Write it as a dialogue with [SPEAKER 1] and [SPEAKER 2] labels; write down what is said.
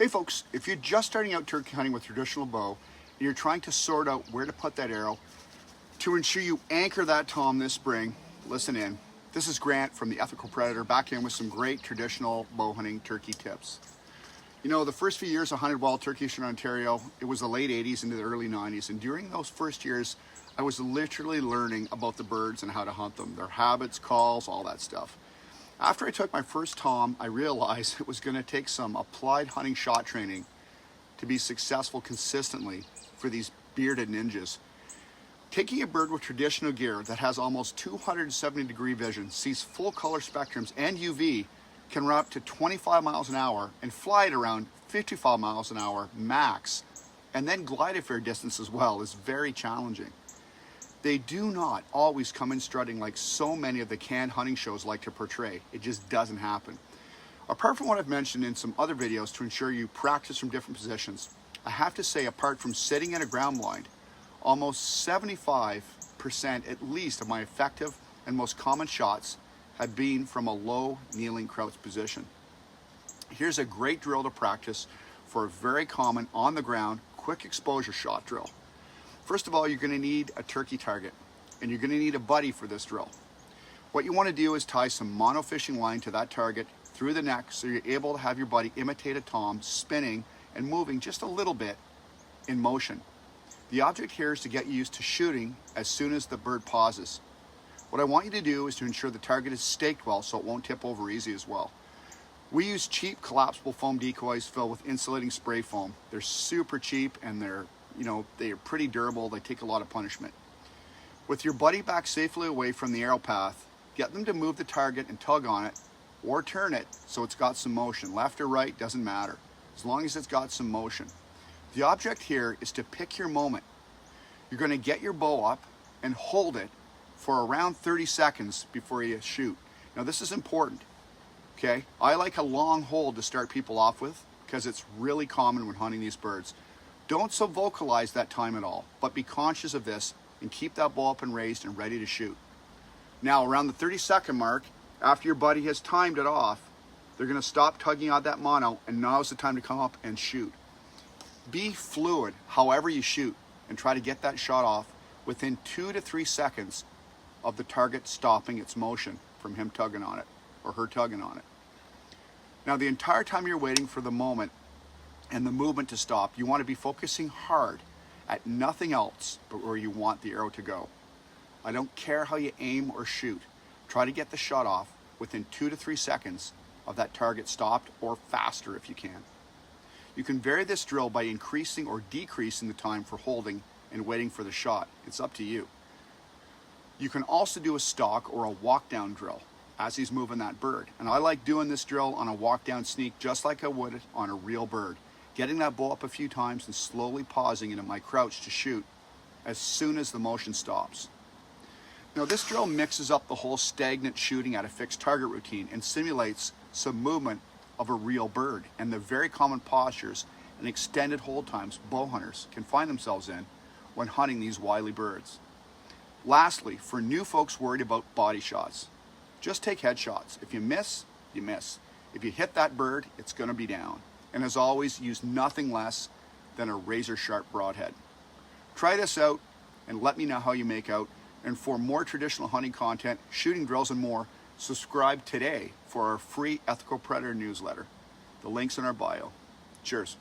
[SPEAKER 1] Hey folks, if you're just starting out turkey hunting with traditional bow and you're trying to sort out where to put that arrow, to ensure you anchor that tom this spring, listen in. This is Grant from the Ethical Predator, back in with some great traditional bow hunting turkey tips. You know, the first few years I hunted wild turkey in Ontario, it was the late 80s into the early 90s, and during those first years I was literally learning about the birds and how to hunt them, their habits, calls, all that stuff. After I took my first tom, I realized it was going to take some applied hunting shot training to be successful consistently for these bearded ninjas. Taking a bird with traditional gear that has almost 270-degree vision, sees full color spectrums and UV, can run up to 25 miles an hour and fly at around 55 miles an hour max, and then glide a fair distance as well, is very challenging. They do not always come in strutting like so many of the canned hunting shows like to portray. It just doesn't happen. Apart from what I've mentioned in some other videos to ensure you practice from different positions, I have to say, apart from sitting in a ground blind, almost 75% at least of my effective and most common shots have been from a low kneeling crouch position. Here's a great drill to practice for a very common on the ground quick exposure shot drill. First of all, you're going to need a turkey target, and you're going to need a buddy for this drill. What you want to do is tie some mono fishing line to that target through the neck so you're able to have your buddy imitate a tom spinning and moving just a little bit in motion. The object here is to get you used to shooting as soon as the bird pauses. What I want you to do is to ensure the target is staked well so it won't tip over easy as well. We use cheap collapsible foam decoys filled with insulating spray foam. They're super cheap and they're pretty durable. They take a lot of punishment. With your buddy back safely away from the arrow path, get them to move the target and tug on it or turn it so it's got some motion. Left or right, doesn't matter, as long as it's got some motion. The object here is to pick your moment. You're going to get your bow up and hold it for around 30 seconds before you shoot. Now this is important, okay? I like a long hold to start people off with because it's really common when hunting these birds. Don't so vocalize that time at all, but be conscious of this and keep that bow up and raised and ready to shoot. Now around the 30-second mark, after your buddy has timed it off, they're going to stop tugging on that mono, and now's the time to come up and shoot. Be fluid however you shoot and try to get that shot off within 2 to 3 seconds of the target stopping its motion from him tugging on it or her tugging on it. Now the entire time you're waiting for the moment and the movement to stop, you want to be focusing hard at nothing else but where you want the arrow to go. I don't care how you aim or shoot. Try to get the shot off within 2 to 3 seconds of that target stopped, or faster if you can. You can vary this drill by increasing or decreasing the time for holding and waiting for the shot. It's up to you. You can also do a stalk or a walk down drill as he's moving that bird. And I like doing this drill on a walk down sneak just like I would on a real bird. Getting that bow up a few times and slowly pausing into my crouch to shoot as soon as the motion stops. Now this drill mixes up the whole stagnant shooting at a fixed target routine and simulates some movement of a real bird and the very common postures and extended hold times bow hunters can find themselves in when hunting these wily birds. Lastly, for new folks worried about body shots, just take headshots. If you miss, you miss. If you hit that bird, it's going to be down. And as always, use nothing less than a razor-sharp broadhead. Try this out and let me know how you make out. And for more traditional hunting content, shooting drills, and more, subscribe today for our free Ethical Predator newsletter. The link's in our bio. Cheers.